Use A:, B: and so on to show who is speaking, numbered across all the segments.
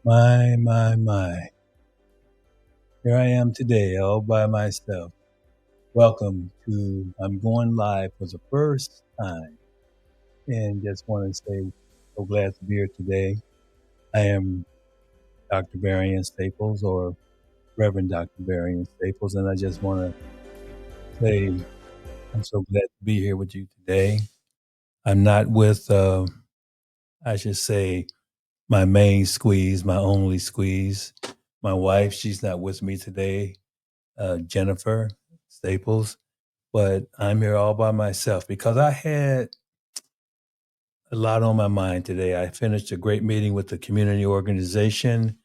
A: My. Here I am today, all by myself. Welcome to, I'm going live for the first time. And just want to say, so glad to be here today. I am Dr. Varian Staples, or Reverend Dr. Varian Staples. And I just want to say, I'm so glad to be here with you today. I'm not with, I should say, my main squeeze, my only squeeze. My wife, she's not with me today, Jennifer Staples. But I'm here all by myself because I had a lot on my mind today. I finished a great meeting with the community organization,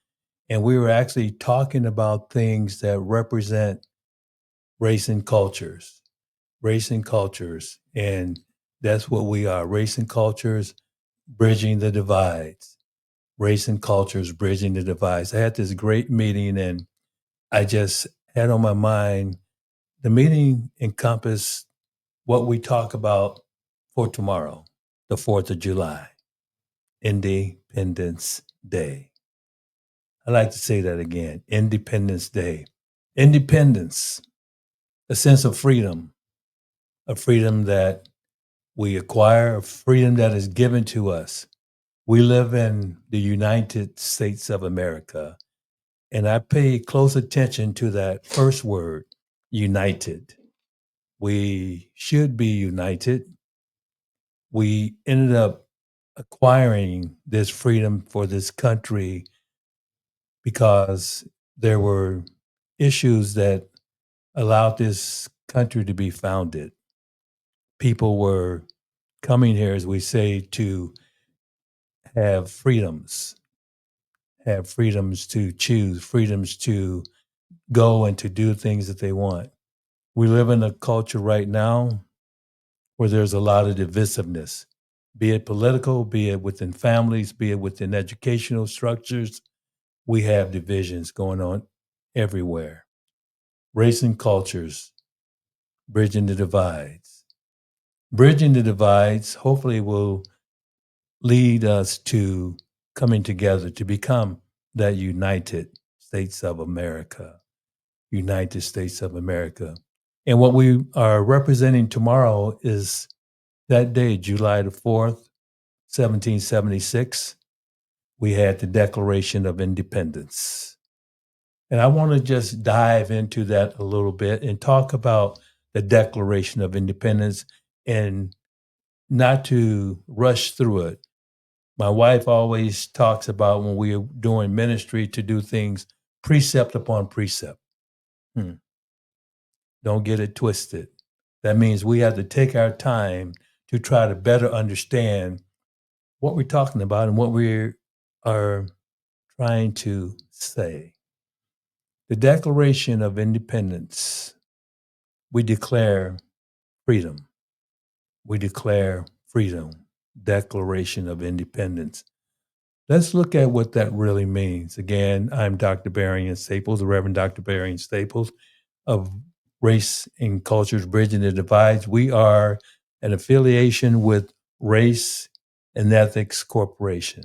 A: and we were actually talking about things that represent race and cultures, race and cultures. And that's what we are, race and cultures, bridging the divides, race and cultures, bridging the divides. I had this great meeting, and I just had on my mind, the meeting encompassed what we talk about for tomorrow, the 4th of July, Independence Day. I like to say that again, Independence Day. Independence, a sense of freedom, a freedom that we acquire, a freedom that is given to us. We live in the United States of America, and I pay close attention to that first word, united. We should be united. We ended up acquiring this freedom for this country because there were issues that allowed this country to be founded. People were coming here, as we say, to have freedoms to choose, freedoms to go and to do things that they want. We live in a culture right now where there's a lot of divisiveness, be it political, be it within families, be it within educational structures. We have divisions going on everywhere. Race and cultures, bridging the divides. Bridging the divides hopefully will lead us to coming together to become that United States of America. United States of America. And what we are representing tomorrow is that day, July the 4th, 1776, we had the Declaration of Independence. And I want to just dive into that a little bit and talk about the Declaration of Independence and not to rush through it. My wife always talks about when we are doing ministry to do things precept upon precept. Don't get it twisted. That means we have to take our time to try to better understand what we're talking about and what we are trying to say. The Declaration of Independence, we declare freedom. We declare freedom. Declaration of Independence. Let's look at what that really means. Again, I'm Dr. Varian Staples, the Reverend Dr. Varian Staples of Race and Cultures Bridging the Divides. We are an affiliation with Race and Ethics Corporation.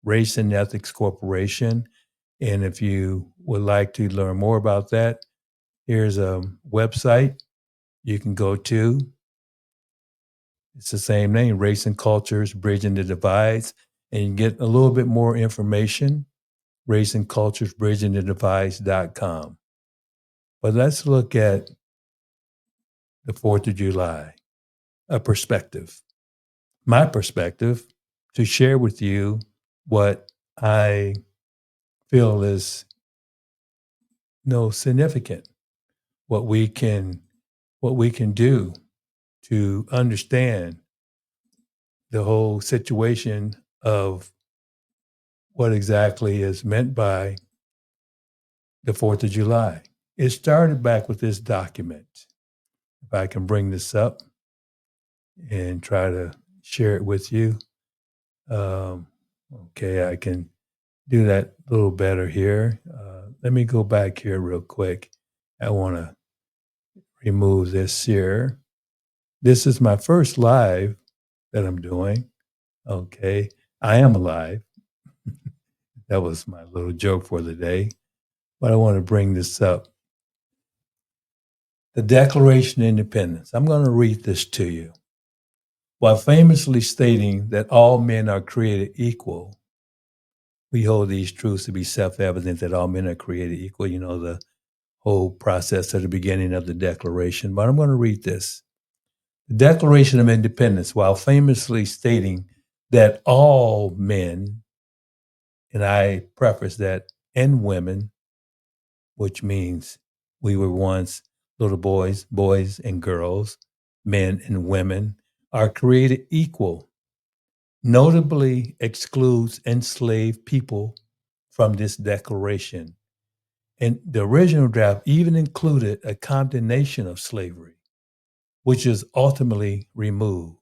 A: Race and Ethics Corporation. And if you would like to learn more about that, here's a website you can go to. It's the same name, Race and Cultures Bridging the Divides. And you get a little bit more information, Race and Cultures Bridging the Divides.com. But let's look at the 4th of July, a perspective. My perspective to share with you what I feel is significant, what we can do to understand the whole situation of what exactly is meant by the 4th of July. It started back with this document. If I can bring this up and try to share it with you. Okay, I can do that a little better here. Let me go back here real quick. I want to remove this here. This is my first live that I'm doing. Okay, I am alive. That was my little joke for the day. But I want to bring this up. The Declaration of Independence. I'm going to read this to you. While famously stating that all men are created equal, we hold these truths to be self-evident that all men are created equal. You know, the whole process at the beginning of the Declaration. But I'm going to read this. The Declaration of Independence, while famously stating that all men, and I preface that, and women, which means we were once little boys and girls, men and women, are created equal, notably excludes enslaved people from this declaration. And the original draft even included a condemnation of slavery, which is ultimately removed.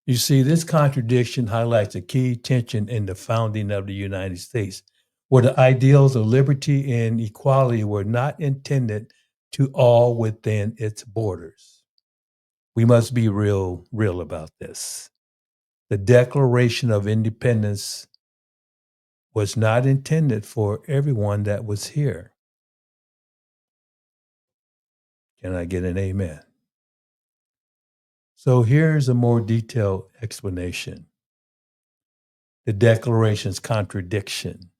A: You see, this contradiction highlights a key tension in the founding of the United States, where the ideals of liberty and equality were not intended to all within its borders. We must be real about this. The Declaration of Independence was not intended for everyone that was here. Can I get an amen? So here's a more detailed explanation. The Declaration's contradiction.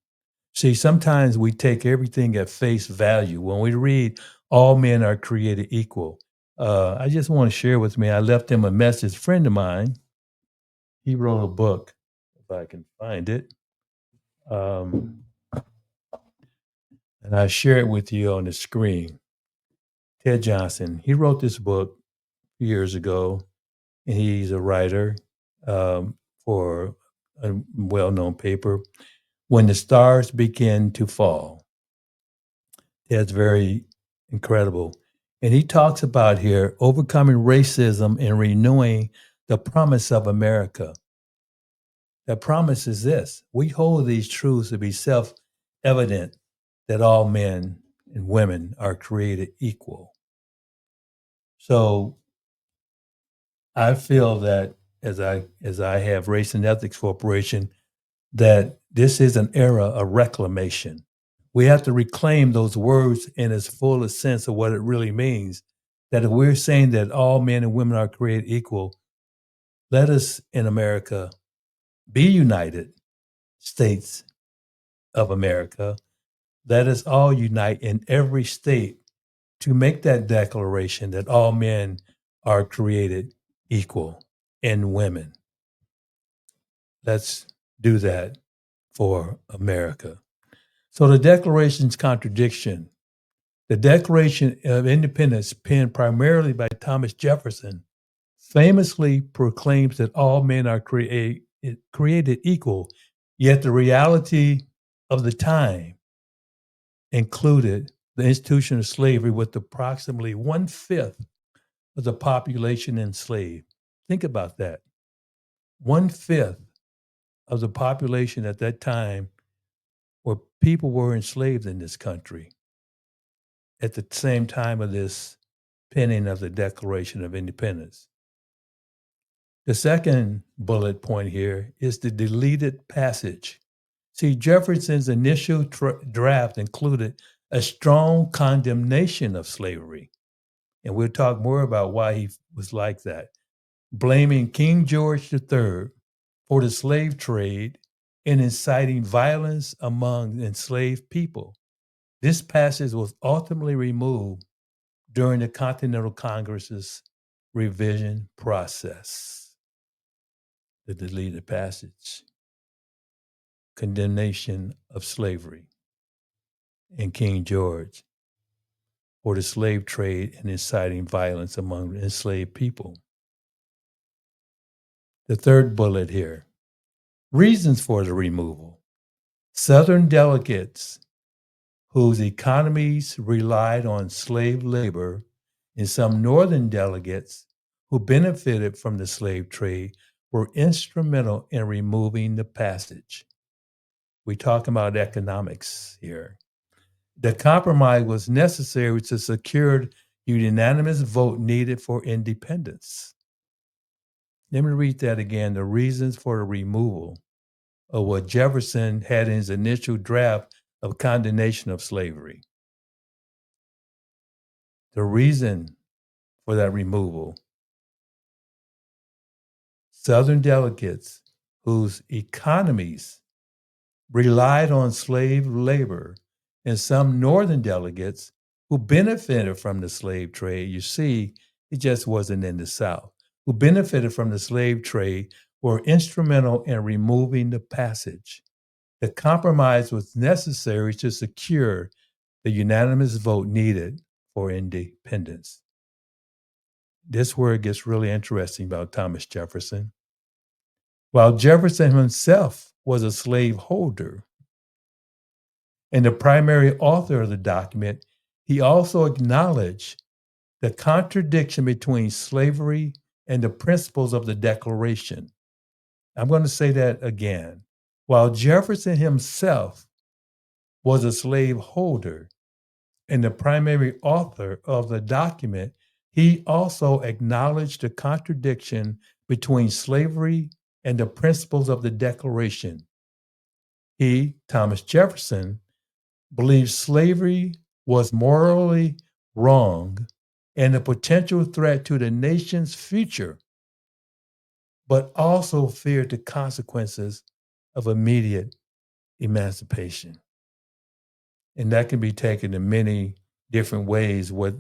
A: See, sometimes we take everything at face value. When we read, all men are created equal. I just want to share with me, I left him a message. A friend of mine, he wrote a book, if I can find it. And I share it with you on the screen. Ted Johnson, he wrote this book years ago, and he's a writer for a well-known paper. When the Stars Begin to Fall. That's very incredible. And he talks about here overcoming racism and renewing the promise of America. The promise is this: we hold these truths to be self evident that all men and women are created equal. So I feel that as I have Race and Ethics Corporation, that this is an era of reclamation. We have to reclaim those words in its fullest sense of what it really means. That if we're saying that all men and women are created equal, let us in America be United States of America. Let us all unite in every state to make that declaration that all men are created equal and women. Let's do that for America. So the Declaration's contradiction. The Declaration of Independence, penned primarily by Thomas Jefferson, famously proclaims that all men are created equal, yet the reality of the time included the institution of slavery with approximately one-fifth of the population enslaved. Think about that. One-fifth of the population at that time where people were enslaved in this country at the same time of this penning of the Declaration of Independence. The second bullet point here is the deleted passage. See, Jefferson's initial draft included a strong condemnation of slavery. And we'll talk more about why he was like that, blaming King George III for the slave trade and inciting violence among enslaved people. This passage was ultimately removed during the Continental Congress's revision process. The deleted passage, condemnation of slavery, and King George for the slave trade and inciting violence among enslaved people. The third bullet here, reasons for the removal. Southern delegates whose economies relied on slave labor and some Northern delegates who benefited from the slave trade were instrumental in removing the passage. We talk about economics here. The compromise was necessary to secure the unanimous vote needed for independence. Let me read that again. The reasons for the removal of what Jefferson had in his initial draft of condemnation of slavery. The reason for that removal, Southern delegates whose economies relied on slave labor, and some Northern delegates who benefited from the slave trade. You see, it just wasn't in the South, who benefited from the slave trade were instrumental in removing the passage. The compromise was necessary to secure the unanimous vote needed for independence. This is where it gets really interesting about Thomas Jefferson. While Jefferson himself was a slaveholder, and the primary author of the document, he also acknowledged the contradiction between slavery and the principles of the Declaration. I'm going to say that again. While Jefferson himself was a slaveholder and the primary author of the document, he also acknowledged the contradiction between slavery and the principles of the Declaration. He, Thomas Jefferson, believed slavery was morally wrong and a potential threat to the nation's future, but also feared the consequences of immediate emancipation. And that can be taken in many different ways, what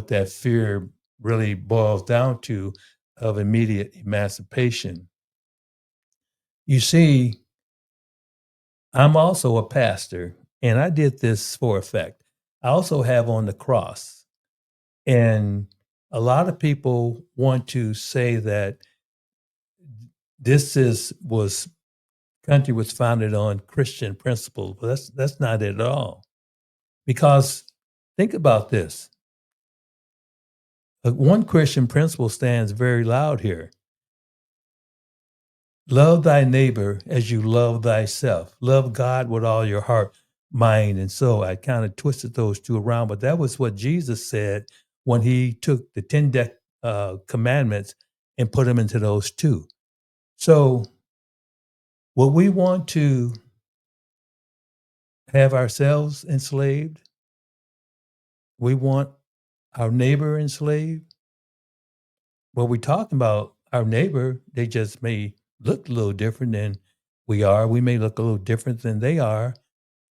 A: that fear really boils down to of immediate emancipation. You see, I'm also a pastor, and I did this for effect. I also have on the cross. And a lot of people want to say that this is was country was founded on Christian principles, but that's not it at all. Because think about this. One Christian principle stands very loud here. Love thy neighbor as you love thyself. Love God with all your heart, mind, and soul. I kind of twisted those two around, but that was what Jesus said when he took the 10 commandments and put them into those two. So, would we want to have ourselves enslaved? We want our neighbor enslaved? Well, we're talking about our neighbor. They just may look a little different than we are. We may look a little different than they are.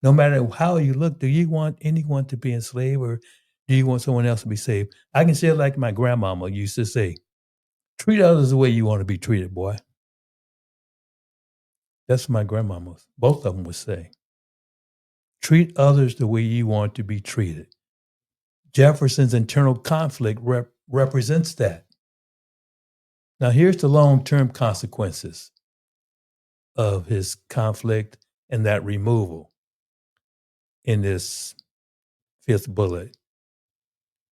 A: No matter how you look, do you want anyone to be enslaved or do you want someone else to be saved? I can say it like my grandmama used to say, treat others the way you want to be treated, boy. That's what my grandmama, both of them would say. Treat others the way you want to be treated. Jefferson's internal conflict represents that. Now, here's the long-term consequences of his conflict and that removal in this fifth bullet.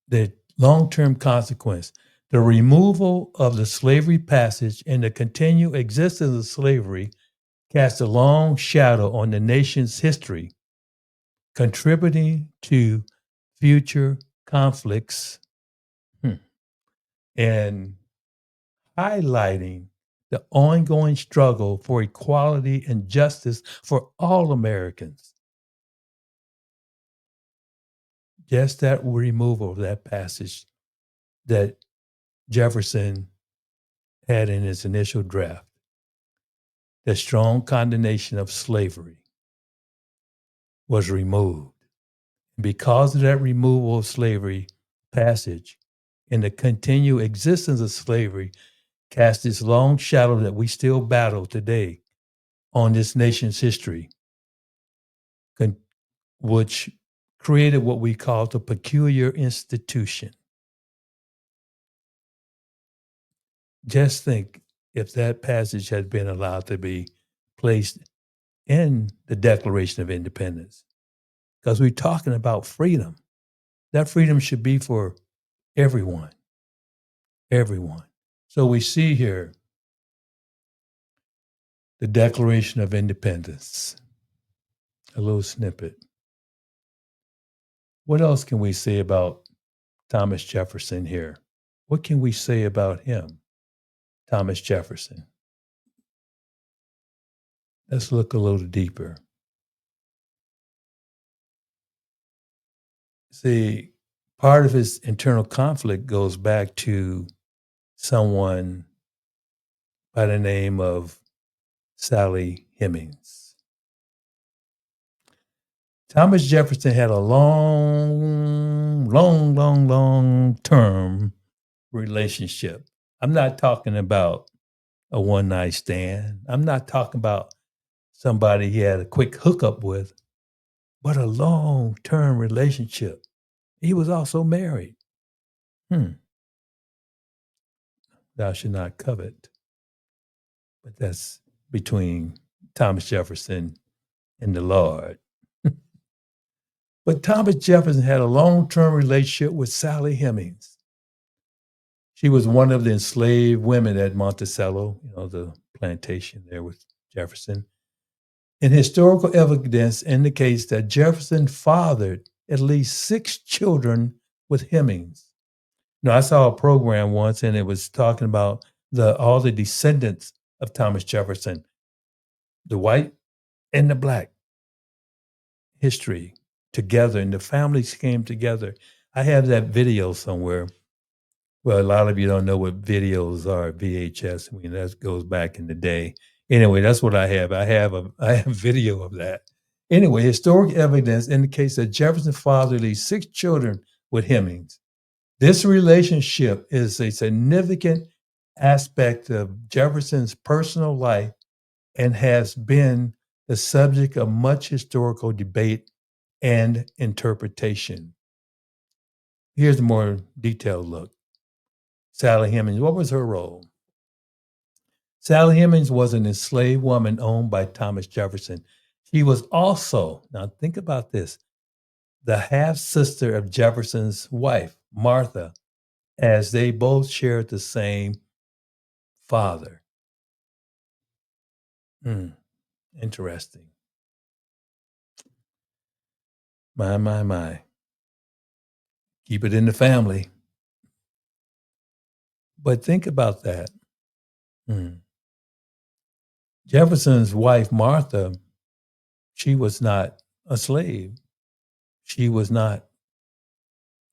A: The long-term consequence, the removal of the slavery passage and the continued existence of slavery cast a long shadow on the nation's history, contributing to future conflicts and highlighting the ongoing struggle for equality and justice for all Americans. Just that removal of that passage that Jefferson had in his initial draft, the strong condemnation of slavery was removed. Because of that removal of slavery passage and the continued existence of slavery cast this long shadow that we still battle today on this nation's history, which created what we call the peculiar institution. Just think if that passage had been allowed to be placed in the Declaration of Independence, because we're talking about freedom. That freedom should be for everyone, everyone. So we see here the Declaration of Independence, a little snippet. What else can we say about Thomas Jefferson here? What can we say about him, Thomas Jefferson? Let's look a little deeper. See, part of his internal conflict goes back to someone by the name of Sally Hemings. Thomas Jefferson had a long term relationship. I'm not talking about a one night stand. I'm not talking about somebody he had a quick hookup with, but a long term relationship. He was also married. Hmm. Thou should not covet. But that's between Thomas Jefferson and the Lord. But Thomas Jefferson had a long term relationship with Sally Hemings. She was one of the enslaved women at Monticello, the plantation there with Jefferson. And historical evidence indicates that Jefferson fathered at least 6 children with Hemings. I saw a program once and it was talking about all the descendants of Thomas Jefferson, the white and the black history together, and the families came together. I have that video somewhere. Well, a lot of you don't know what videos are, VHS. I mean, that goes back in the day. Anyway, that's what I have. I have video of that. Anyway, historic evidence indicates that Jefferson fathered at least 6 children with Hemings. This relationship is a significant aspect of Jefferson's personal life and has been the subject of much historical debate and interpretation. Here's a more detailed look. Sally Hemings, what was her role? Sally Hemings was an enslaved woman owned by Thomas Jefferson. She was also, now think about this, the half sister of Jefferson's wife, Martha, as they both shared the same father. Interesting. My. Keep it in the family. But think about that. Jefferson's wife, Martha, she was not a slave. She was not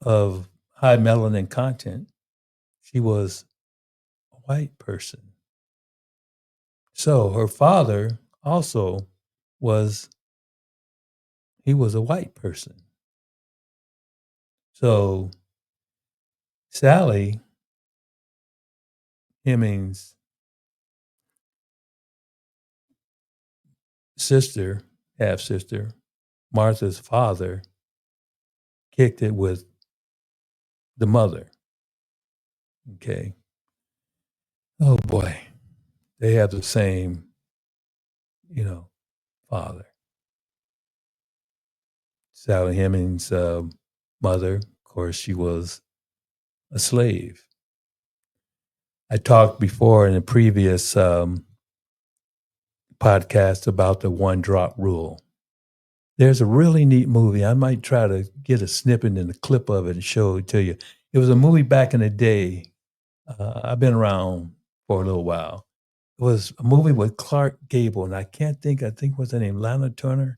A: of high melanin content. She was a white person. So her father also he was a white person. So Sally Hemings' sister, half sister, Martha's father, kicked it with the mother. Okay. Oh boy. They have the same, father. Sally Hemings' mother, of course, she was a slave. I talked before in a previous podcast about the one drop rule. There's a really neat movie. I might try to get a snippet and a clip of it and show it to you. It was a movie back in the day. I've been around for a little while. It was a movie with Clark Gable, and I think what's her name, Lana Turner?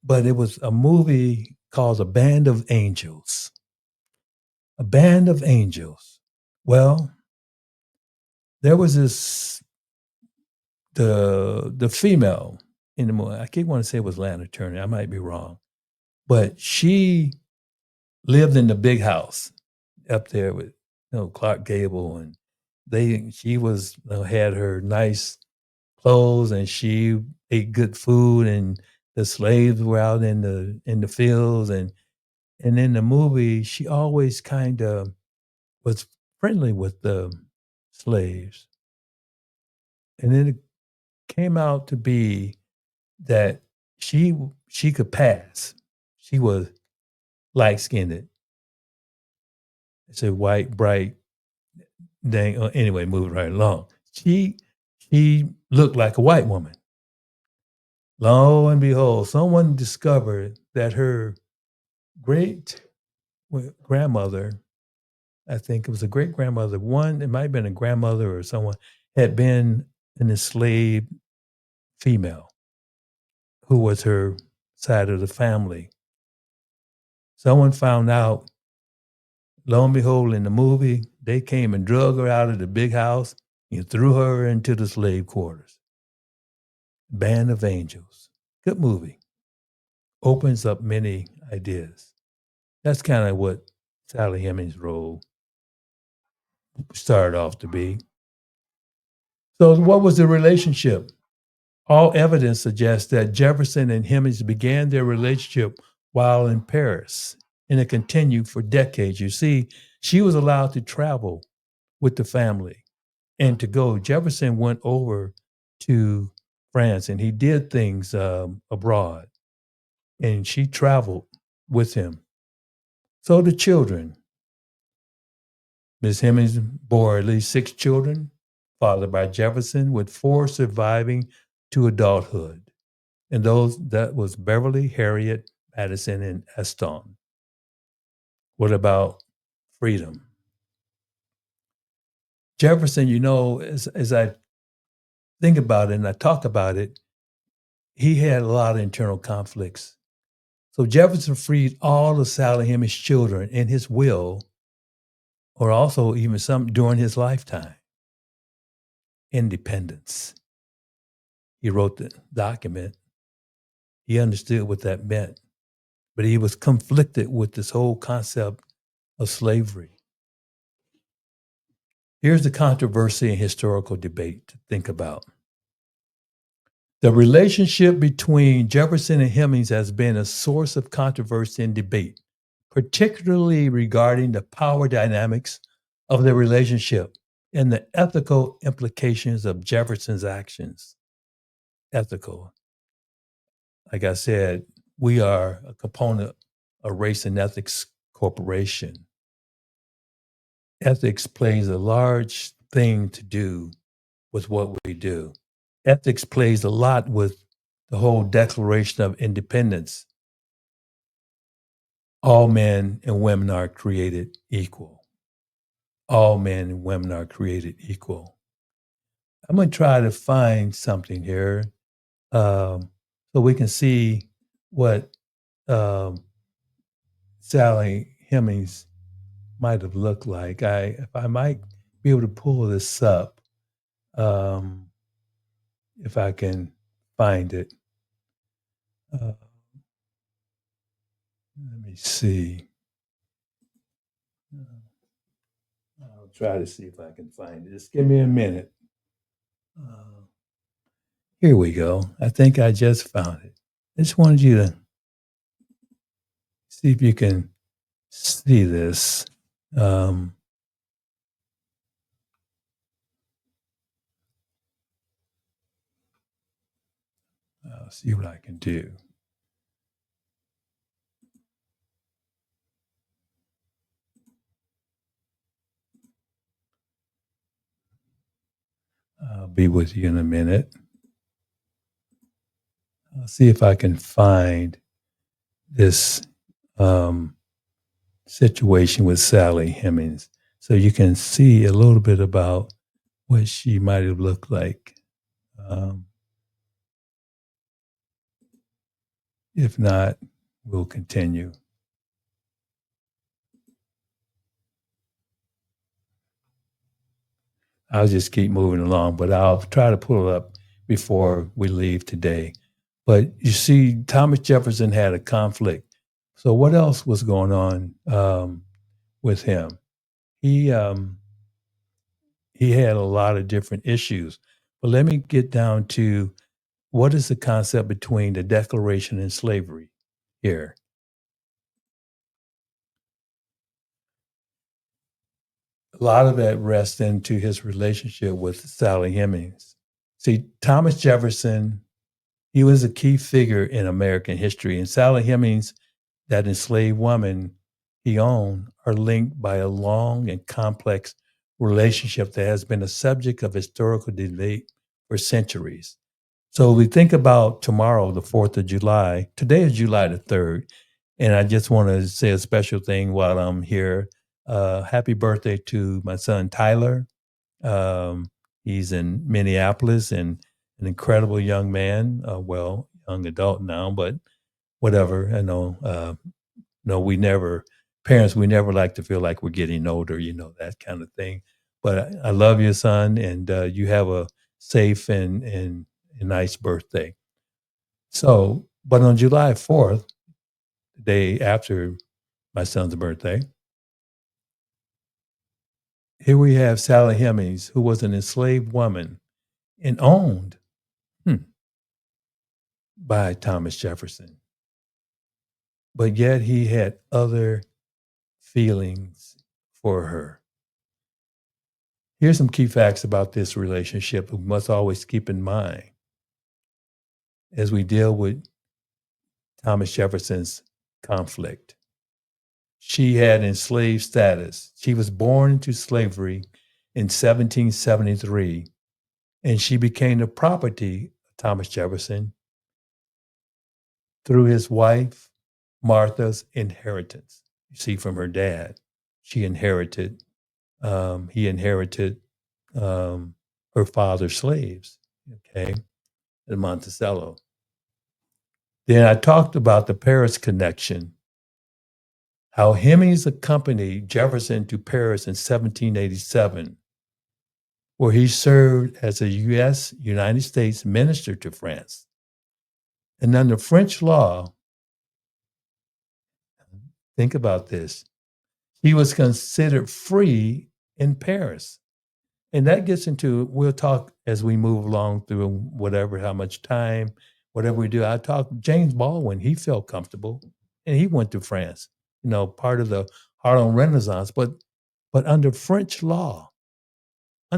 A: But it was a movie called A Band of Angels. A Band of Angels. Well, there was the female in the movie. I keep wanting to say it was Lana Turner. I might be wrong. But she lived in the big house up there with Clark Gable, and she was had her nice clothes, and she ate good food, and the slaves were out in the fields, and in the movie she always kind of was friendly with the slaves. And then it came out to be that she could pass. She was light skinned. It's a white, bright, dang. Anyway, moving right along. She looked like a white woman. Lo and behold, someone discovered that her great grandmother, I think it was a great grandmother, it might have been a grandmother or someone, had been an enslaved female. who was her side of the family. Someone found out, lo and behold, in the movie, they came and drug her out of the big house and threw her into the slave quarters. Band of Angels. Good movie. Opens up many ideas. That's kind of what Sally Hemings' role started off to be. So, what was the relationship? All evidence suggests that Jefferson and Hemings began their relationship while in Paris, and it continued for decades. You see, she was allowed to travel with the family and to go. Jefferson went over to France and he did things abroad, and she traveled with him. So the children, Miss Hemings bore at least 6 children, fathered by Jefferson, with 4 surviving to adulthood. And that was Beverly, Harriet, Madison, and Aston. What about freedom? Jefferson, as I think about it and I talk about it, he had a lot of internal conflicts. So Jefferson freed all of Sally Hemings' children in his will, or also even some during his lifetime. Independence. He wrote the document. He understood what that meant, but he was conflicted with this whole concept of slavery. Here's the controversy and historical debate to think about. The relationship between Jefferson and Hemings has been a source of controversy and debate, particularly regarding the power dynamics of the relationship and the ethical implications of Jefferson's actions. Ethical. Like I said, we are a component of Race and Ethics Corporation. Ethics plays a large thing to do with what we do. Ethics plays a lot with the whole Declaration of Independence. All men and women are created equal. All men and women are created equal. I'm going to try to find something here so we can see what um, Sally Hemings might have looked like. If I might be able to pull this up, um, if I can find it. Uh, Let me see. I'll try to see if I can find it. Just give me a minute. Uh, Here we go. I think I just found it. I just wanted you to see if you can see this. Um, I'll see what I can do. I'll be with you in a minute. I'll see if I can find this situation with Sally Hemings so you can see a little bit about what she might have looked like. Um, if not, we'll continue. I'll just keep moving along, but I'll try to pull it up before we leave today. But you see, Thomas Jefferson had a conflict. So what else was going on with him? He he had a lot of different issues. But let me get down to what is the concept between the Declaration and slavery here. A lot of that rests into his relationship with Sally Hemings. See, Thomas Jefferson, he was a key figure in American history, and Sally Hemings, that enslaved woman he owned, are linked by a long and complex relationship that has been a subject of historical debate for centuries. So we think about tomorrow, the 4th of July. Today is July the 3rd. And I just want to say a special thing while I'm here. Happy birthday to my son, Tyler. He's in Minneapolis and an incredible young man. young adult now, but whatever, no, we never parents, we never like to feel like we're getting older, that kind of thing. But I love you, son, and, you have a safe and nice birthday. So, but on July 4th, the day after my son's birthday, here we have Sally Hemings, who was an enslaved woman and owned, hmm, by Thomas Jefferson. But yet he had other feelings for her. Here's some key facts about this relationship we must always keep in mind as we deal with Thomas Jefferson's conflict. She had enslaved status. She was born into slavery in 1773, and she became the property of Thomas Jefferson through his wife, Martha's inheritance. You see, from her dad, he inherited her father's slaves, okay, in Monticello. Then I talked about the Paris connection, how Hemings accompanied Jefferson to Paris in 1787, where he served as a United States minister to France. And under French law, think about this, he was considered free in Paris. And that gets into, we'll talk as we move along through whatever, how much time, whatever we do. I talk, James Baldwin, he felt comfortable and he went to France, part of the Harlem Renaissance, but under French law, I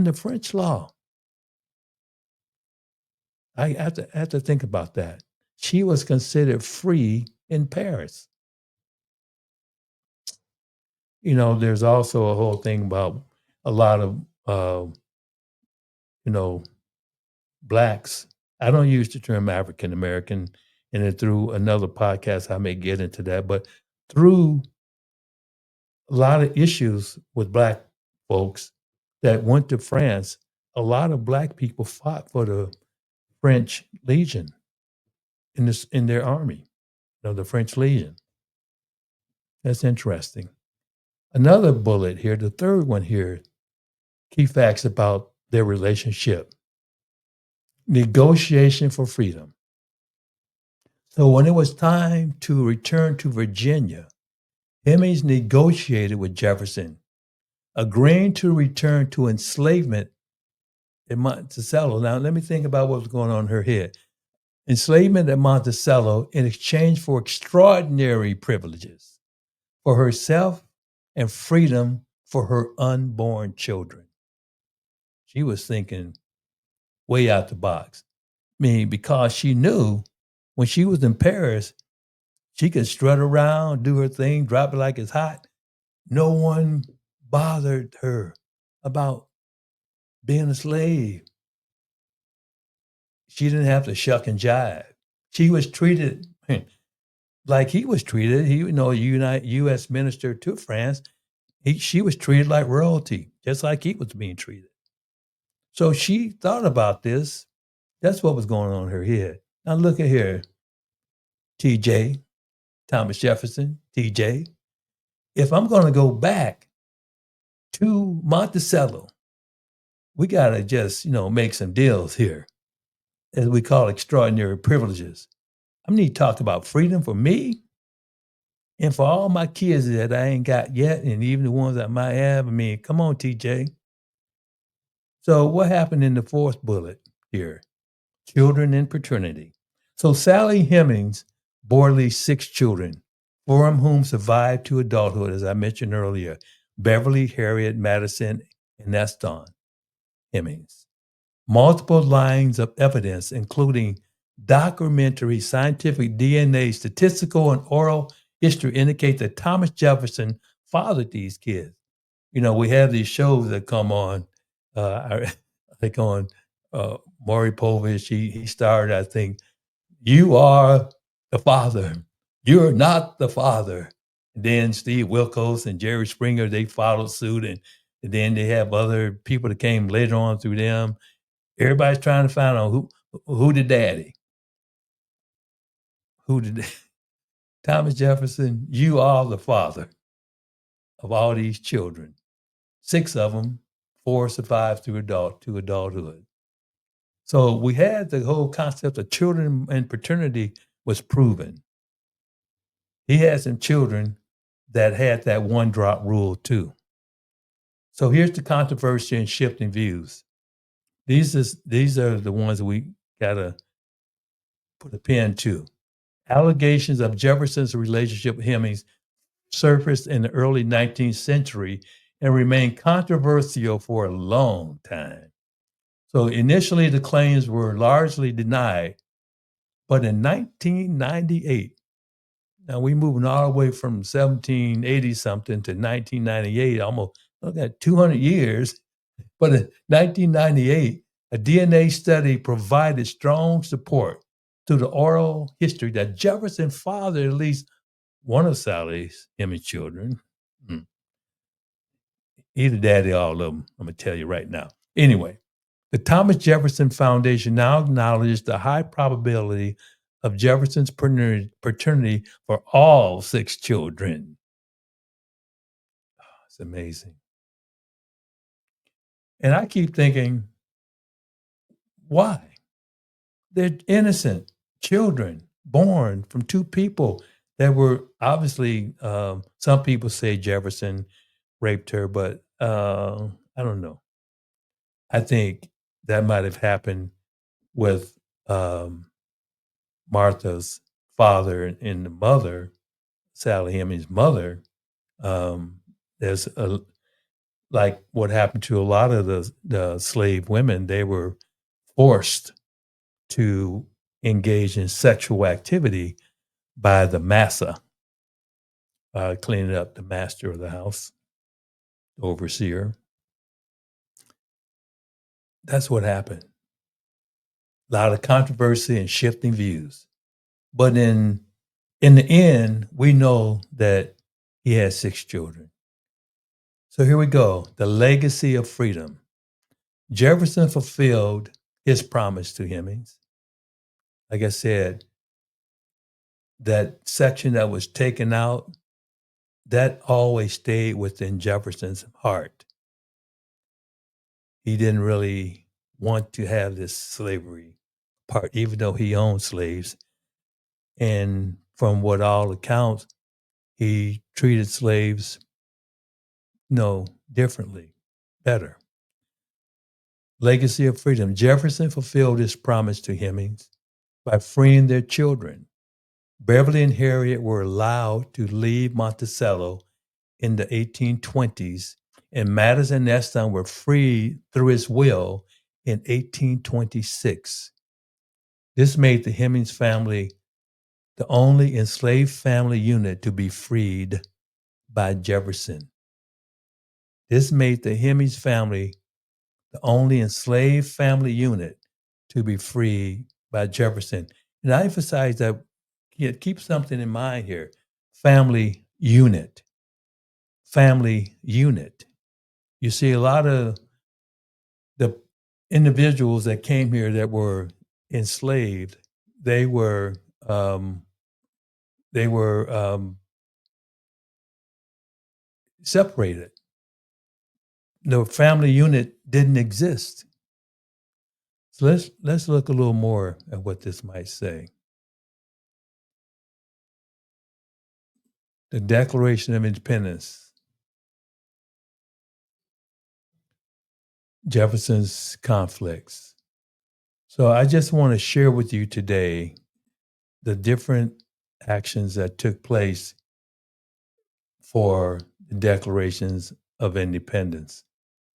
A: have to think about that. She was considered free in Paris. There's also a whole thing about a lot of, you know, blacks. I don't use the term African American, and then through another podcast, I may get into that. But through a lot of issues with black folks that went to France, a lot of black people fought for the French Legion in their army, the French Legion. That's interesting. Another bullet here, the third one here, key facts about their relationship. Negotiation for freedom. So when it was time to return to Virginia, Hemings negotiated with Jefferson, agreeing to return to enslavement in Monticello. Now, let me think about what was going on in her head. Enslavement at Monticello in exchange for extraordinary privileges for herself and freedom for her unborn children. She was thinking way out the box. I mean, because she knew when she was in Paris, she could strut around, do her thing, drop it like it's hot. No one bothered her about being a slave. She didn't have to shuck and jive. She was treated like he was treated. He, U.S. minister to France. She was treated like royalty, just like he was being treated. So she thought about this. That's what was going on in her head. Now look at here, TJ, Thomas Jefferson, TJ. If I'm going to go back to Monticello, we got to just, make some deals here, as we call extraordinary privileges. I need to talk about freedom for me and for all my kids that I ain't got yet, and even the ones I might have. I mean, come on, TJ. So what happened in the fourth bullet here? Children and paternity. So Sally Hemings bore at least 6 children, 4 of whom survived to adulthood, as I mentioned earlier: Beverly, Harriet, Madison, and Neston Hemings. Multiple lines of evidence, including documentary, scientific DNA, statistical, and oral history, indicate that Thomas Jefferson fathered these kids. We have these shows that come on. I think on Maury Povich, he starred, I think, "You Are the Father. You're Not the Father." And then Steve Wilkos and Jerry Springer, they followed suit. And then they have other people that came later on through them. Everybody's trying to find out who the daddy. who did Thomas Jefferson, you are the father of all these children. 6 of them, 4 survived to adulthood. So we had the whole concept of children and paternity was proven. He had some children that had that one drop rule too. So here's the controversy and shifting views. These are the ones we gotta put a pin to. Allegations of Jefferson's relationship with Hemmings surfaced in the early 19th century and remained controversial for a long time. So initially, the claims were largely denied, but in 1998, now we moving all the way from 1780 something to 1998, almost look at 200 years. But in 1998, a DNA study provided strong support to the oral history that Jefferson fathered at least one of Sally's Hemming children. Hmm. Either daddy, all of them. I'm gonna tell you right now. Anyway, the Thomas Jefferson Foundation now acknowledges the high probability of Jefferson's paternity for all 6 children. It's amazing. And I keep thinking, why? They're innocent children born from 2 people that were obviously, some people say Jefferson raped her, but I don't know. I think that might have happened with Martha's father and the mother, Sally Hemings' mother. There's a like what happened to a lot of the slave women. They were forced to engage in sexual activity by the massa, cleaning up the master of the house, the overseer. That's what happened. A lot of controversy and shifting views. But in the end, we know that he had 6 children. So here we go. The legacy of freedom. Jefferson fulfilled his promise to Hemings. Like I said, that section that was taken out, that always stayed within Jefferson's heart. He didn't really want to have this slavery part, even though he owned slaves. And from what all accounts, he treated slaves, differently, better. Legacy of freedom. Jefferson fulfilled his promise to Hemings by freeing their children. Beverly and Harriet were allowed to leave Monticello in the 1820s, and Madison and Eston were freed through his will in 1826. This made the Hemings family the only enslaved family unit to be freed by Jefferson. This made the Hemings family the only enslaved family unit to be freed by Jefferson. And I emphasize that, keep something in mind here. Family unit. Family unit. You see, a lot of the individuals that came here that were enslaved, they were they were separated. The family unit didn't exist. So let's look a little more at what this might say. The Declaration of Independence, Jefferson's conflicts. So I just want to share with you today the different actions that took place for the declarations of independence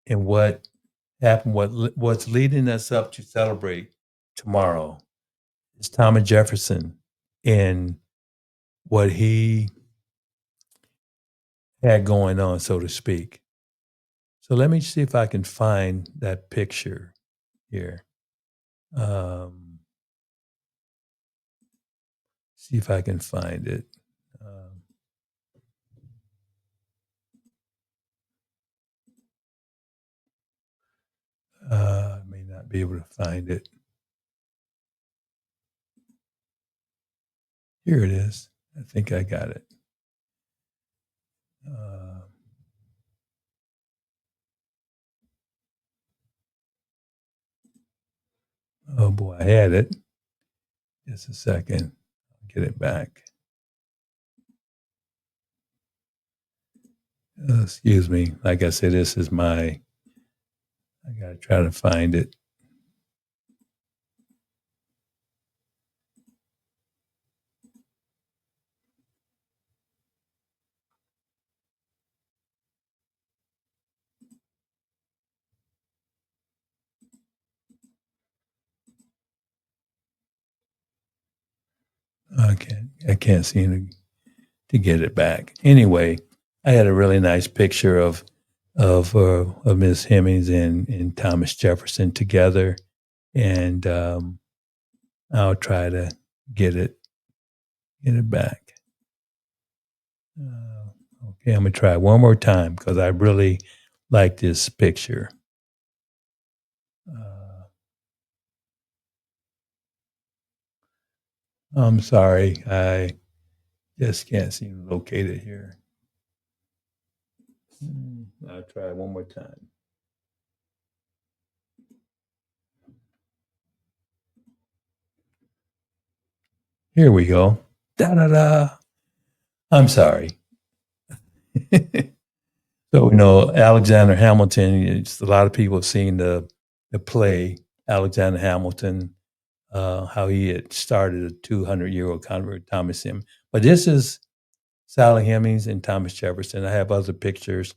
A: and what happened, what's leading us up to celebrate tomorrow is Thomas Jefferson and what he had going on, so to speak. So let me see if I can find that picture here. See if I can find it. I may not be able to find it. Here it is. I think I got it. Uh, oh boy, I had it. Just a second. I'll get it back. Excuse me. Like I said, this is my. I gotta try to find it. I can't seem to get it back. Anyway, I had a really nice picture of Miss Hemings and Thomas Jefferson together, and I'll try to get it get it back. Okay, I'm gonna try one more time because I really like this picture. Uh, I'm sorry, I just can't seem to locate it here. I'll try one more time. Here we go. Da da da. I'm sorry. So Alexander Hamilton. A lot of people have seen the play Alexander Hamilton, how he had started a 200-year-old convert, Thomas Hemings. But this is Sally Hemings and Thomas Jefferson. I have other pictures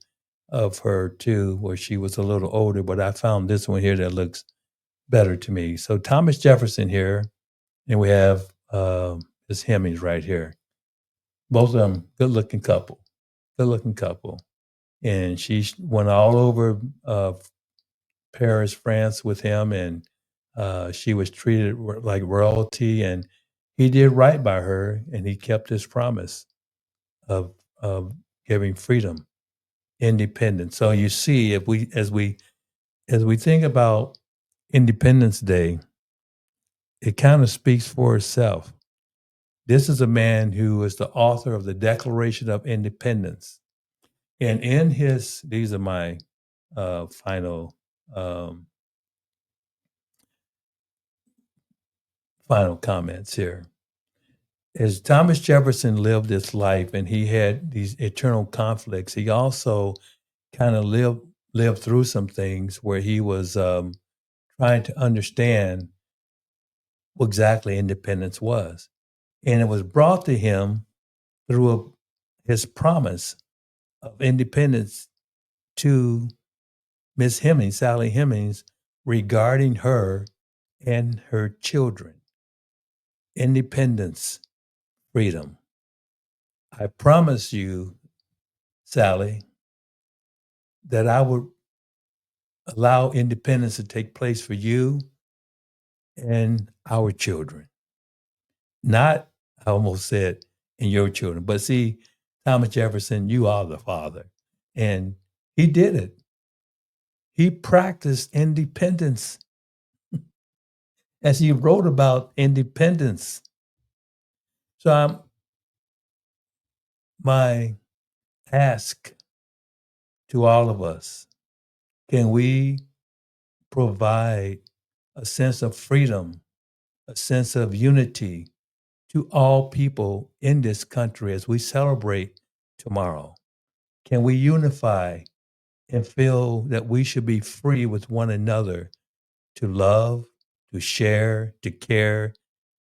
A: of her too, where she was a little older, but I found this one here that looks better to me. So Thomas Jefferson here, and we have Miss Hemings right here. Both of them good-looking couple, good-looking couple. And she went all over Paris, France with him, and she was treated like royalty. And he did right by her, and he kept his promise of giving freedom, independence. So you see, if we as we think about Independence Day, it kind of speaks for itself. This is a man who is the author of the Declaration of Independence, and in his these are my final um, final comments here. As Thomas Jefferson lived this life and he had these eternal conflicts, he also kind of lived through some things where he was trying to understand what exactly independence was. And it was brought to him through his promise of independence to Miss Hemings, Sally Hemings, regarding her and her children. Independence, freedom. I promise you, Sally, that I would allow independence to take place for you and our children. Not, I almost said, and your children. But see, Thomas Jefferson, you are the father. And he did it. He practiced independence as he wrote about independence. So my ask to all of us, can we provide a sense of freedom, a sense of unity to all people in this country as we celebrate tomorrow? Can we unify and feel that we should be free with one another to love, to share, to care,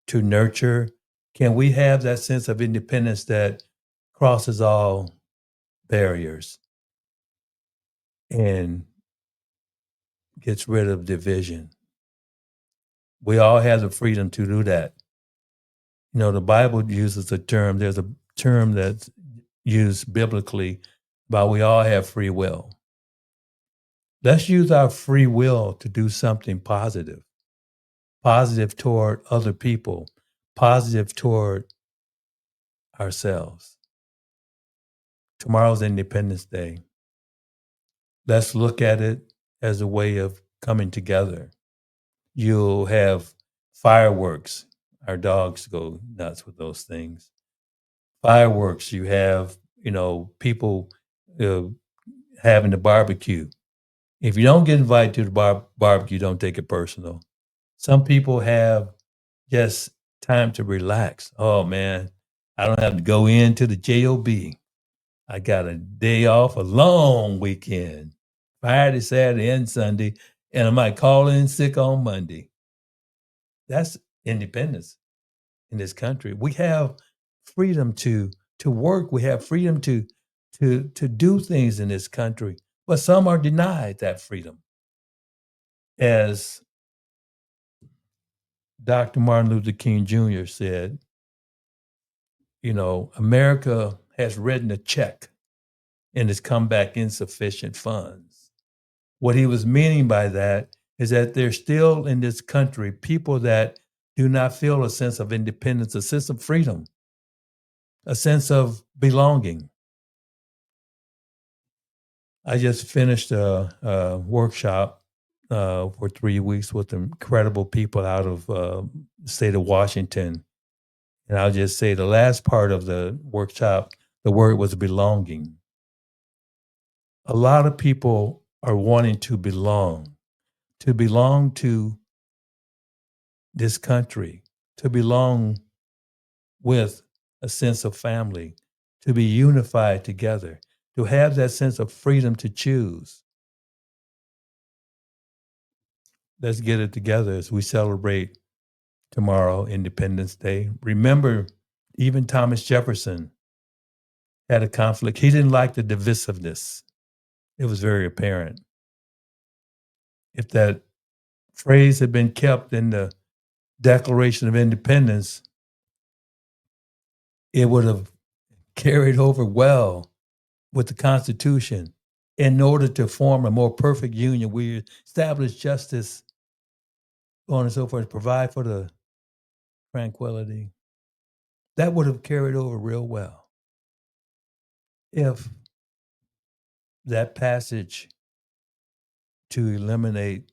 A: to nurture? Can we have that sense of independence that crosses all barriers and gets rid of division? We all have the freedom to do that. The Bible uses a term, there's a term that's used biblically about we all have free will. Let's use our free will to do something positive, positive toward other people, positive toward ourselves. Tomorrow's Independence Day. Let's look at it as a way of coming together. You'll have fireworks. Our dogs go nuts with those things. Fireworks, you have, people uh, having the barbecue. If you don't get invited to the barbecue, don't take it personal. Some people have just time to relax. Oh man, I don't have to go into the job. I got a day off, a long weekend, Friday, Saturday, and Sunday, and I might call in sick on Monday. That's independence in this country. We have freedom to work. We have freedom to do things in this country, but some are denied that freedom. As Dr. Martin Luther King Jr. said, America has written a check and has come back insufficient funds. What he was meaning by that is that there's still in this country people that do not feel a sense of independence, a sense of freedom, a sense of belonging. I just finished a workshop for 3 weeks with incredible people out of the state of Washington. And I'll just say the last part of the workshop, the word was belonging. A lot of people are wanting to belong to this country, to belong with a sense of family, to be unified together, to have that sense of freedom to choose. Let's get it together as we celebrate tomorrow, Independence Day. Remember, even Thomas Jefferson had a conflict. He didn't like the divisiveness. It was very apparent. If that phrase had been kept in the Declaration of Independence, it would have carried over well with the Constitution. In order to form a more perfect union, we establish justice, so on and so forth, provide for the tranquility. That would have carried over real well if that passage to eliminate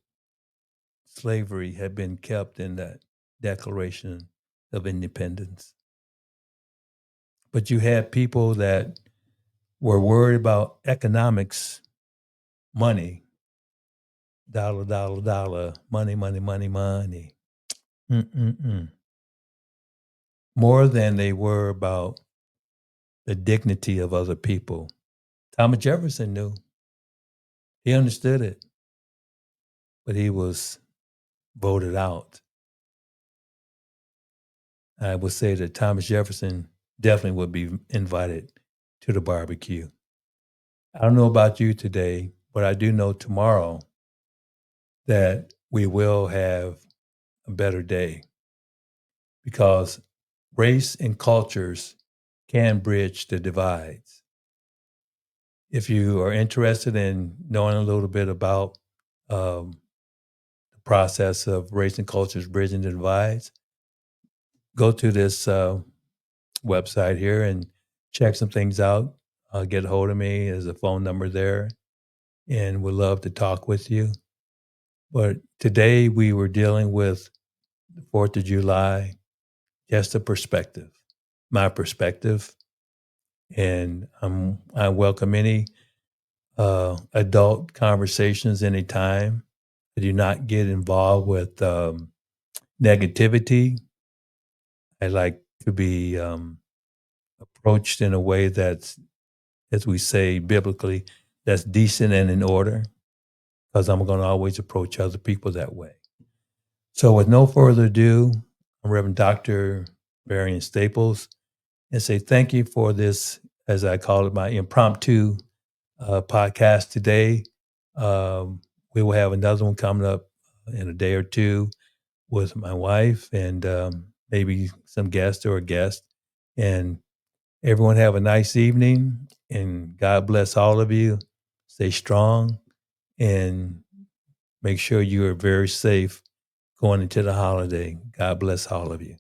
A: slavery had been kept in that Declaration of Independence. But you had people that were worried about economics, money, dollar, dollar, dollar, money, money, money, money. Mm-mm-mm. More than they were about the dignity of other people. Thomas Jefferson knew. He understood it, but he was voted out. I would say that Thomas Jefferson definitely would be invited to the barbecue. I don't know about you today, but I do know tomorrow that we will have a better day because race and cultures can bridge the divides. If you are interested in knowing a little bit about the process of race and cultures bridging the divides, go to this website here and check some things out. Get a hold of me. There's a phone number there, and we'd love to talk with you. But today we were dealing with the 4th of July, just a perspective, my perspective. And I welcome any adult conversations anytime. I do not get involved with negativity. I like to be approached in a way that's, as we say biblically, that's decent and in order, because I'm going to always approach other people that way. So with no further ado, I'm Reverend Dr. Varian Staples, and say thank you for this, as I call it, my impromptu podcast today. We will have another one coming up in a day or two with my wife and maybe some guest or a guest. And everyone have a nice evening, and God bless all of you. Stay strong and make sure you are very safe going into the holiday. God bless all of you.